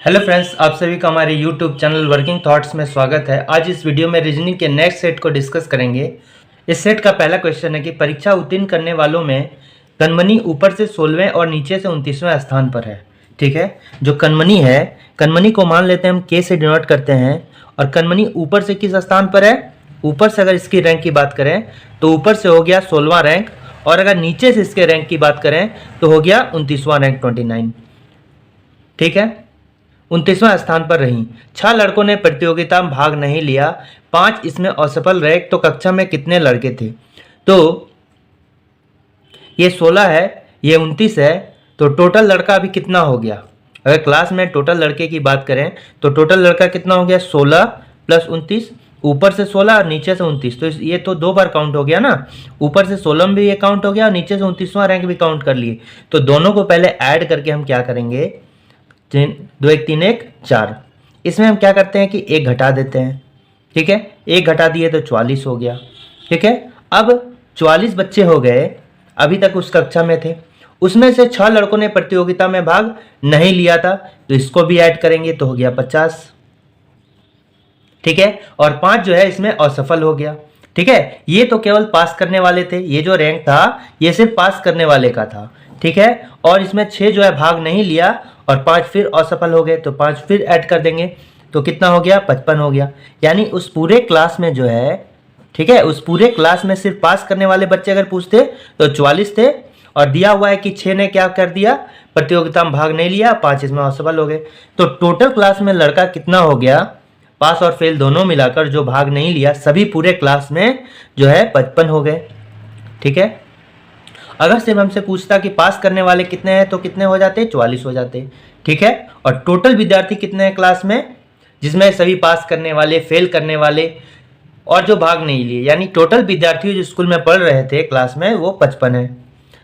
Hello friends, आप सभी का हमारे यूट्यूब चैनल वर्किंग थॉट्स में स्वागत है। आज इस वीडियो में रीजनिंग के नेक्स्ट सेट को डिस्कस करेंगे। इस सेट का पहला क्वेश्चन है कि परीक्षा उत्तीर्ण करने वालों में कनमनी ऊपर से 16वें और नीचे से 29वें स्थान पर है। ठीक है, जो कनमनी है, कनमनी को मान लेते हैं हम के से डिनोट करते हैं। और कनमनी ऊपर से किस स्थान पर है? ऊपर से अगर इसकी रैंक की बात करें तो ऊपर से हो गया 16वां रैंक, और अगर नीचे से इसके रैंक की बात करें तो हो गया 29वां रैंक 29। ठीक है, 29वां स्थान पर रही। 6 लड़कों ने प्रतियोगिता में भाग नहीं लिया, 5 इसमें असफल रहे। तो कक्षा में कितने लड़के थे? तो ये 16 है, ये 29 है, तो टोटल लड़का अभी कितना हो गया? अगर क्लास में टोटल लड़के की बात करें तो टोटल लड़का कितना हो गया? 16 प्लस 29, ऊपर से 16 और नीचे से 29। तो ये तो 2 बार काउंट हो गया ना, ऊपर से 16 में भी ये काउंट हो गया और नीचे से 29वां रैंक भी काउंट कर लिए। तो दोनों को पहले ऐड करके हम क्या करेंगे? 2 1 3 1 4। इसमें हम क्या करते हैं कि 1 घटा देते हैं। ठीक है, 1 घटा दिए तो 44 हो गया। ठीक है, अब 44 बच्चे हो गए अभी तक उस कक्षा में थे, उसमें से 6 लड़कों ने प्रतियोगिता में भाग नहीं लिया था, तो इसको भी ऐड करेंगे तो हो गया 50। ठीक है, और 5 जो है इसमें असफल हो गया। ठीक है, ये तो केवल पास करने वाले थे, ये जो रैंक था ये सिर्फ पास करने वाले का था। ठीक है, और इसमें 6 जो है भाग नहीं लिया और 5 फिर असफल हो गए, तो 5 फिर ऐड कर देंगे तो कितना हो गया? 55 हो गया। यानी उस पूरे क्लास में जो है, ठीक है, उस पूरे क्लास में सिर्फ पास करने वाले बच्चे अगर पूछते तो 44 थे, और दिया हुआ है कि 6 ने क्या कर दिया? प्रतियोगिता में भाग नहीं लिया, 5 इसमें असफल हो गए। तो टोटल क्लास में लड़का कितना हो गया? पास और फेल दोनों मिलाकर जो भाग नहीं लिया सभी पूरे क्लास में जो है 55 हो गए। ठीक है, अगर सिर्फ हमसे पूछता कि पास करने वाले कितने हैं तो कितने हो जाते? 44 हो जाते। ठीक है, और टोटल विद्यार्थी कितने हैं क्लास में, जिसमें सभी पास करने वाले, फेल करने वाले और जो भाग नहीं लिए, यानी टोटल विद्यार्थी जो स्कूल में पढ़ रहे थे क्लास में वो 55 है।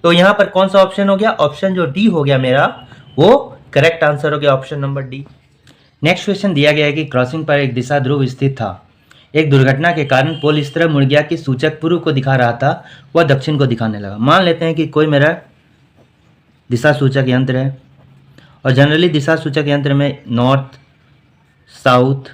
तो यहाँ पर कौन सा ऑप्शन हो गया? ऑप्शन जो डी हो गया मेरा, वो करेक्ट आंसर हो गया, option number D. Next question दिया गया है कि क्रॉसिंग पर एक दिशा ध्रुव स्थित था। एक दुर्घटना के कारण पोल इस तरह मुड़ गया कि सूचक पूर्व को दिखा रहा था, वह दक्षिण को दिखाने लगा। मान लेते हैं कि कोई मेरा दिशा सूचक यंत्र है, और जनरली दिशा सूचक यंत्र में नॉर्थ, साउथ,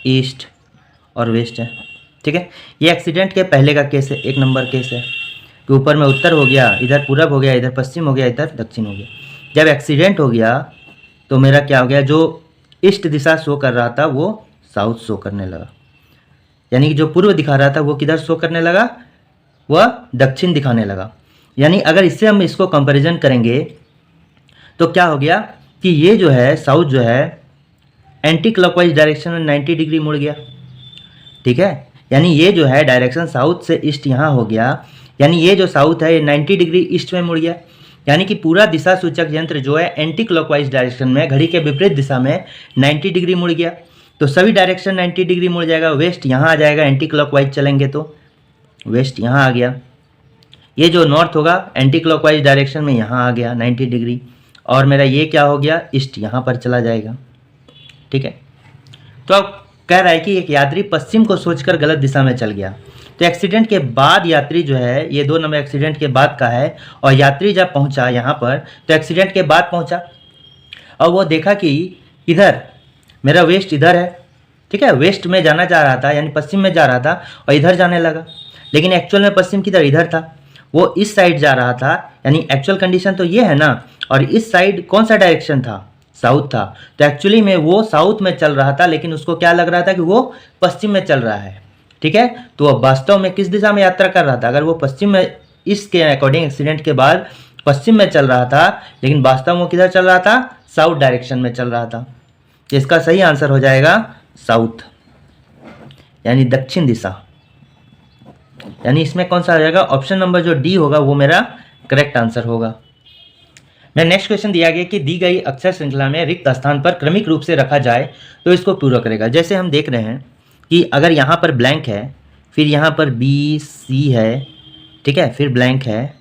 ईस्ट और वेस्ट है। ठीक है, ये एक्सीडेंट के पहले का केस है, 1 नंबर केस है कि ऊपर में उत्तर हो गया, इधर पूरब हो गया, इधर पश्चिम हो गया, इधर दक्षिण हो गया। जब एक्सीडेंट हो गया तो मेरा क्या हो गया? जो ईस्ट दिशा शो कर रहा था वो साउथ शो करने लगा, यानी कि जो पूर्व दिखा रहा था वो किधर शो करने लगा? वह दक्षिण दिखाने लगा। यानी अगर इससे हम इसको कंपैरिजन करेंगे तो क्या हो गया कि ये जो है साउथ जो है एंटी क्लॉकवाइज डायरेक्शन में 90 डिग्री मुड़ गया। ठीक है, यानी ये जो है डायरेक्शन साउथ से ईस्ट यहाँ हो गया, यानी ये जो साउथ है ये 90 डिग्री ईस्ट में मुड़ गया। यानी कि पूरा दिशा सूचक यंत्र जो है एंटी क्लॉकवाइज डायरेक्शन में, घड़ी के विपरीत दिशा में 90 डिग्री मुड़ गया। तो सभी डायरेक्शन 90 डिग्री मुड़ जाएगा। वेस्ट यहाँ आ जाएगा, एंटी क्लॉकवाइज चलेंगे तो वेस्ट यहाँ आ गया। ये जो नॉर्थ होगा एंटी क्लॉकवाइज डायरेक्शन में यहाँ आ गया 90 डिग्री, और मेरा ये क्या हो गया? ईस्ट यहाँ पर चला जाएगा। ठीक है, तो अब कह रहा है कि एक यात्री पश्चिम को सोचकर गलत दिशा में चल गया। तो एक्सीडेंट के बाद यात्री जो है, ये 2 नंबर एक्सीडेंट के बाद का है, और यात्री जब पहुंचा यहाँ पर तो एक्सीडेंट के बाद पहुंचा और वो देखा कि इधर मेरा वेस्ट इधर है। ठीक है, वेस्ट में जाना चाह रहा था, यानी पश्चिम में जा रहा था, और इधर जाने लगा, लेकिन एक्चुअल में पश्चिम किधर? इधर था, वो इस साइड जा रहा था। यानी एक्चुअल कंडीशन तो ये है ना, और इस साइड कौन सा डायरेक्शन था? साउथ था। तो एक्चुअली में वो साउथ में चल रहा था, लेकिन उसको क्या लग रहा था कि वो पश्चिम में चल रहा है। ठीक है, तो अब वास्तव में किस दिशा में यात्रा कर रहा था? अगर वो पश्चिम में, इसके अकॉर्डिंग एक्सीडेंट के बाद पश्चिम में चल रहा था, लेकिन वास्तव में वो किधर चल रहा था? साउथ डायरेक्शन में चल रहा था। तो इसका सही आंसर हो जाएगा साउथ, यानी दक्षिण दिशा। यानी इसमें कौन सा आ जाएगा? ऑप्शन नंबर जो डी होगा वो मेरा करेक्ट आंसर होगा। नेक्स्ट क्वेश्चन दिया गया कि दी गई अक्षर श्रृंखला में रिक्त स्थान पर क्रमिक रूप से रखा जाए तो इसको पूरा करेगा। जैसे हम देख रहे हैं कि अगर यहाँ पर ब्लैंक है, फिर यहाँ पर बी सी है, ठीक है, फिर ब्लैंक है,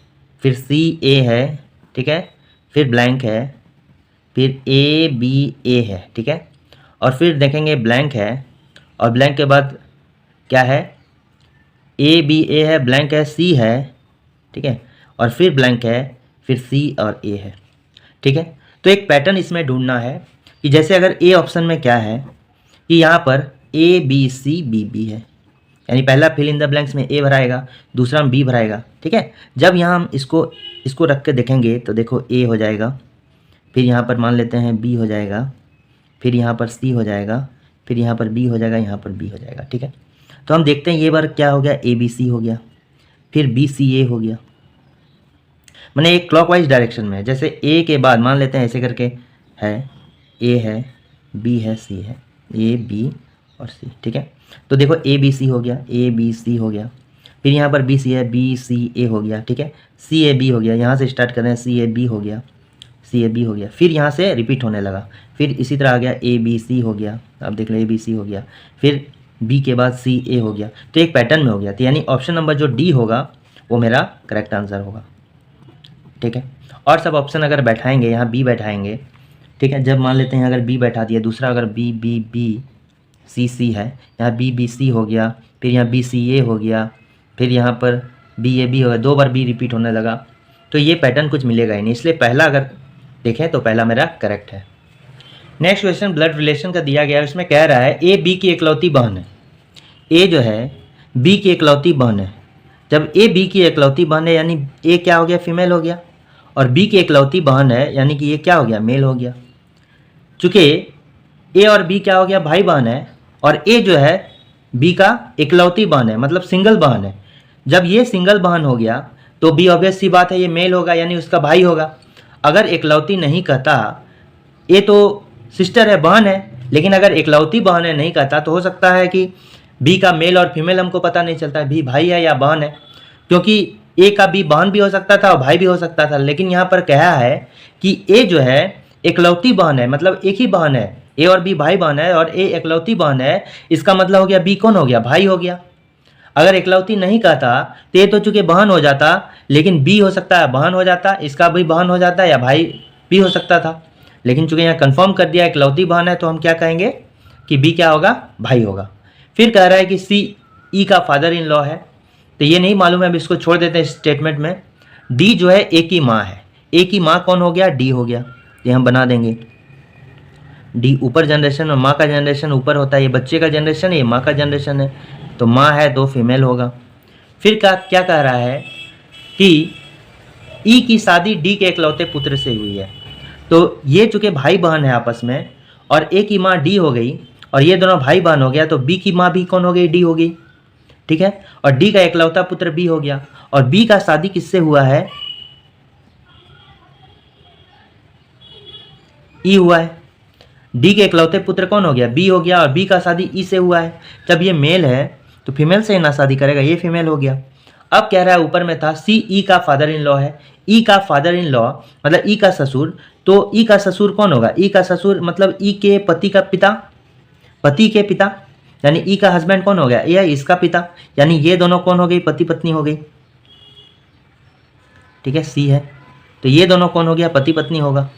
फिर सी ए है, ठीक है, फिर ब्लैंक है, फिर ए बी ए है, ठीक है, और फिर देखेंगे ब्लैंक है, और ब्लैंक के बाद क्या है? ए बी ए है, ब्लैंक है, सी है, ठीक है, और फिर ब्लैंक है, फिर सी और ए है। ठीक है, तो एक पैटर्न इसमें ढूंढना है। कि जैसे अगर ए ऑप्शन में क्या है कि यहाँ पर A B C B B है, यानी पहला फिल इन द ब्लैंक्स में ए भराएगा, दूसरा में बी भराएगा, ठीक है। जब यहाँ हम इसको रख के देखेंगे तो देखो ए हो जाएगा, फिर यहाँ पर मान लेते हैं बी हो जाएगा, फिर यहाँ पर सी हो जाएगा, फिर यहाँ पर बी हो जाएगा, यहाँ पर बी हो जाएगा, ठीक है। तो हम देखते हैं ये बार क्या हो गया, ए बी सी हो गया, फिर बी सी ए हो गया, मैंने एक क्लॉकवाइज डायरेक्शन में है। जैसे ए के बाद मान लेते हैं ऐसे करके है, ए है, बी है, सी है, ए बी और सी, ठीक है। तो देखो ए बी सी हो गया, ए बी सी हो गया, फिर यहाँ पर बी सी है, बी सी ए हो गया, ठीक है। सी ए बी हो गया, यहाँ से स्टार्ट कर रहे हैं, सी ए बी हो गया, सी ए बी हो गया, फिर यहाँ से रिपीट होने लगा, फिर इसी तरह आ गया ए बी सी हो गया, अब देख लो ए बी सी हो गया, फिर बी के बाद सी ए हो गया, तो एक पैटर्न में हो गया। तो यानी ऑप्शन नंबर जो डी होगा वो मेरा करेक्ट आंसर होगा, ठीक है। और सब ऑप्शन अगर बैठाएंगे, यहाँ बी बैठाएंगे, ठीक है। जब मान लेते हैं अगर बी बैठा दिया, दूसरा अगर बी बी बी सी सी है, यहाँ बी बी सी हो गया, फिर यहाँ बी सी ए हो गया, फिर यहाँ पर बी ए बी हो गया, 2 बार बी रिपीट होने लगा, तो ये पैटर्न कुछ मिलेगा ही नहीं, इसलिए पहला अगर देखें तो पहला मेरा करेक्ट है। नेक्स्ट क्वेश्चन ब्लड रिलेशन का दिया गया है, उसमें कह रहा है ए बी की इकलौती बहन है। ए जो है बी की इकलौती बहन है। जब ए बी की इकलौती बहन है यानी ए क्या हो गया, फीमेल हो गया, और बी की इकलौती बहन है यानी कि ये क्या हो गया, मेल हो गया। चूँकि ए और बी क्या हो गया, भाई बहन है, और ए जो है बी का इकलौती बहन है, मतलब सिंगल बहन है। जब ये सिंगल बहन हो गया तो बी ऑब्वियस सी बात है ये मेल होगा, यानी उसका भाई होगा। अगर इकलौती नहीं कहता, ए तो सिस्टर है, बहन है, लेकिन अगर इकलौती बहन है नहीं कहता तो हो सकता है कि बी का मेल और फीमेल हमको पता नहीं चलता है, बी भाई है या बहन है, क्योंकि ए का बी बहन भी हो सकता था और भाई भी हो सकता था। लेकिन यहाँ पर कहा है कि ए जो है इकलौती बहन है, मतलब एक ही बहन है, ए और बी भाई बहन है और ए इकलौती बहन है, इसका मतलब हो गया बी कौन हो गया, भाई हो गया। अगर इकलौती नहीं कहता तो ये तो चूंकि बहन हो जाता, लेकिन बी हो सकता है बहन हो जाता, इसका भी बहन हो जाता या भाई भी हो सकता था। लेकिन चूंकि यहाँ कंफर्म कर दिया इकलौती बहन है तो हम क्या कहेंगे कि बी क्या होगा, भाई होगा। फिर कह रहा है कि सी ई का फादर इन लॉ है, तो ये नहीं मालूम है, अब इसको छोड़ देते हैं स्टेटमेंट में। डी जो है ए की माँ है, ए की माँ कौन हो गया, डी हो गया, ये हम बना देंगे। डी ऊपर जनरेशन और माँ का जनरेशन ऊपर होता है, ये बच्चे का जनरेशन है, ये माँ का जनरेशन है, तो माँ है तो फीमेल होगा। फिर क्या कह रहा है कि ई की शादी डी के इकलौते पुत्र से हुई है। तो ये चूँकि भाई बहन है आपस में, और ए की माँ डी हो गई और ये दोनों भाई बहन हो गया, तो बी की माँ भी कौन हो गई, डी हो गई, ठीक है। और डी का इकलौता पुत्र बी हो गया, और बी का शादी किससे हुआ है, ई हुआ है। डी के इकलौते पुत्र कौन हो गया, बी हो गया, और बी का शादी ई से हुआ है। जब ये मेल है तो फीमेल से ही ना शादी करेगा, ये फीमेल हो गया। अब कह रहा है ऊपर में था सी ई का फादर इन लॉ है, ई का फादर इन लॉ मतलब ई का ससुर, तो ई का ससुर कौन होगा, ई का ससुर मतलब ई के पति का पिता, पति के पिता, यानी ई का हस्बैंड कौन हो गया, ये है इसका पिता, यानी ये दोनों कौन हो गई, पति पत्नी हो गई, ठीक है, सी है। तो ये दोनों कौन हो गया, पति पत्नी होगा,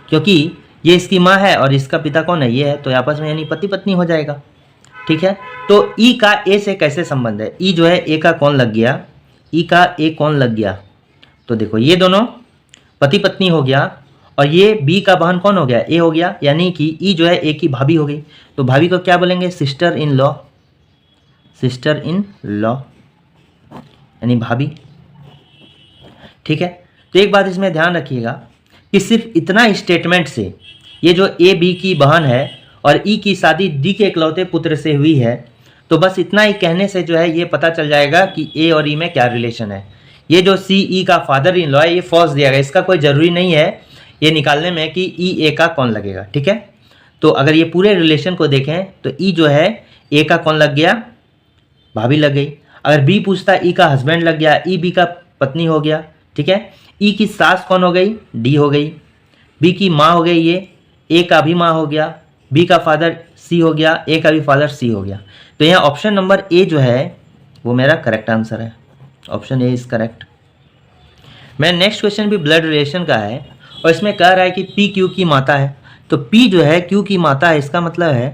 क्योंकि ये इसकी माँ है और इसका पिता कौन है, ये है, तो आपस में यानी पति पत्नी हो जाएगा, ठीक है। तो ई का ए से कैसे संबंध है, ई जो है ए का कौन लग गया, ई का ए कौन लग गया, तो देखो ये दोनों पति पत्नी हो गया, और ये बी का बहन कौन हो गया, ए हो गया, यानी कि ई जो है ए की भाभी हो गई। तो भाभी को क्या बोलेंगे, sister in law, sister in law यानी भाभी, ठीक है। तो एक बात इसमें ध्यान रखिएगा कि सिर्फ इतना स्टेटमेंट से, ये जो ए बी की बहन है और ई की शादी डी के इकलौते पुत्र से हुई है, तो बस इतना ही कहने से जो है ये पता चल जाएगा कि ए और ई में क्या रिलेशन है। ये जो सी ई का फादर इन लॉ है ये फॉल्स दिया गया, इसका कोई ज़रूरी नहीं है ये निकालने में कि ई ए का कौन लगेगा, ठीक है। तो अगर ये पूरे रिलेशन को देखें तो ई जो है ए का कौन लग गया, भाभी लग गई। अगर बी पूछता ई का हस्बैंड लग गया, ई बी का पत्नी हो गया, ठीक है। ई की सास कौन हो गई, डी हो गई। बी की माँ हो गई ये, ए का भी माँ हो गया, बी का फादर सी हो गया, ए का भी फादर सी हो गया। तो यहाँ ऑप्शन नंबर ए जो है वो मेरा करेक्ट आंसर है, ऑप्शन ए इज करेक्ट। मैं नेक्स्ट क्वेश्चन भी ब्लड रिलेशन का है और इसमें कह रहा है कि पी क्यू की माता है। तो पी जो है क्यू की माता है, इसका मतलब है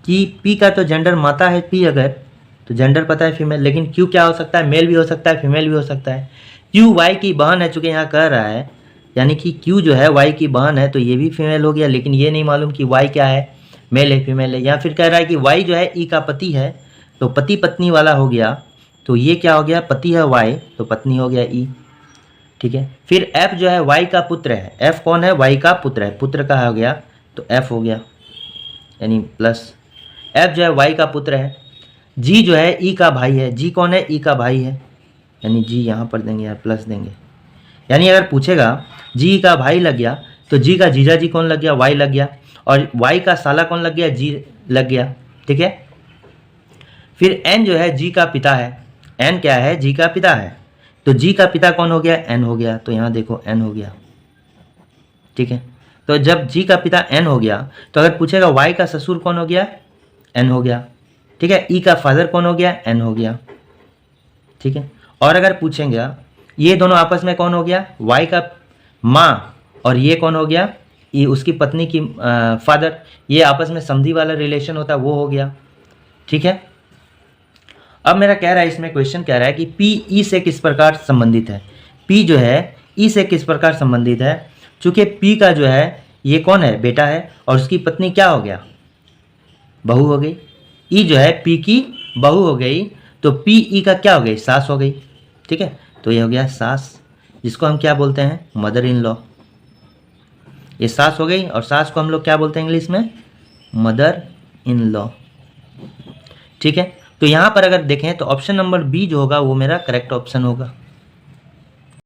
कि पी का तो जेंडर माता है, पी अगर तो जेंडर पता है फीमेल, लेकिन क्यू क्या हो सकता है, मेल भी हो सकता है फीमेल भी हो सकता है। क्यू वाई की बहन है, चूँकि यहाँ कह रहा है यानी कि क्यू जो है वाई की बहन है, तो ये भी फीमेल हो गया, लेकिन ये नहीं मालूम कि वाई क्या है, मेल है फीमेल है। या फिर कह रहा है कि वाई जो है ई का पति है, तो पति पत्नी वाला हो गया, तो ये क्या हो गया, पति है वाई तो पत्नी हो गया ई। ठीक है, फिर एफ जो है वाई का पुत्र है, एफ कौन है, वाई का पुत्र है, पुत्र का हो गया तो एफ हो गया, यानी प्लस एफ जो है वाई का पुत्र है। जी जो है ई का भाई है, जी कौन है, ई का भाई है, यानी जी यहाँ पर देंगे या प्लस देंगे। यानी अगर पूछेगा जी का भाई लग गया तो जी का जीजा जी कौन लग गया, वाई लग गया, और वाई का साला कौन लग गया, जी लग गया। ठीक है, फिर एन जो है जी का पिता है, एन क्या है, जी का पिता है, तो जी का पिता कौन हो गया, एन हो गया, तो यहाँ देखो एन हो गया। ठीक है, तो जब जी का पिता एन हो गया तो अगर पूछेगा वाई का ससुर कौन हो गया, एन हो गया। ठीक है, ई का फादर कौन हो गया, एन हो गया। ठीक है, और अगर पूछेंगे ये दोनों आपस में कौन हो गया, वाई का माँ और ये कौन हो गया, ये उसकी पत्नी की फादर, ये आपस में समधी वाला रिलेशन होता है, वो हो गया। ठीक है, अब मेरा कह रहा है, इसमें क्वेश्चन कह रहा है कि पी ई से किस प्रकार संबंधित है, पी जो है ई से किस प्रकार संबंधित है। चूंकि पी का जो है ये कौन है, बेटा है, और उसकी पत्नी क्या हो गया, बहू हो गई। ई जो है पी की बहू हो गई, तो पी ई का क्या हो गई, सास हो गई। ठीक है, तो ये हो गया सास, जिसको हम क्या बोलते हैं, मदर इन लॉ। ये सास हो गई, और सास को हम लोग क्या बोलते हैं इंग्लिश में, मदर इन लॉ। ठीक है, तो यहाँ पर अगर देखें तो ऑप्शन नंबर बी जो होगा वो मेरा करेक्ट ऑप्शन होगा।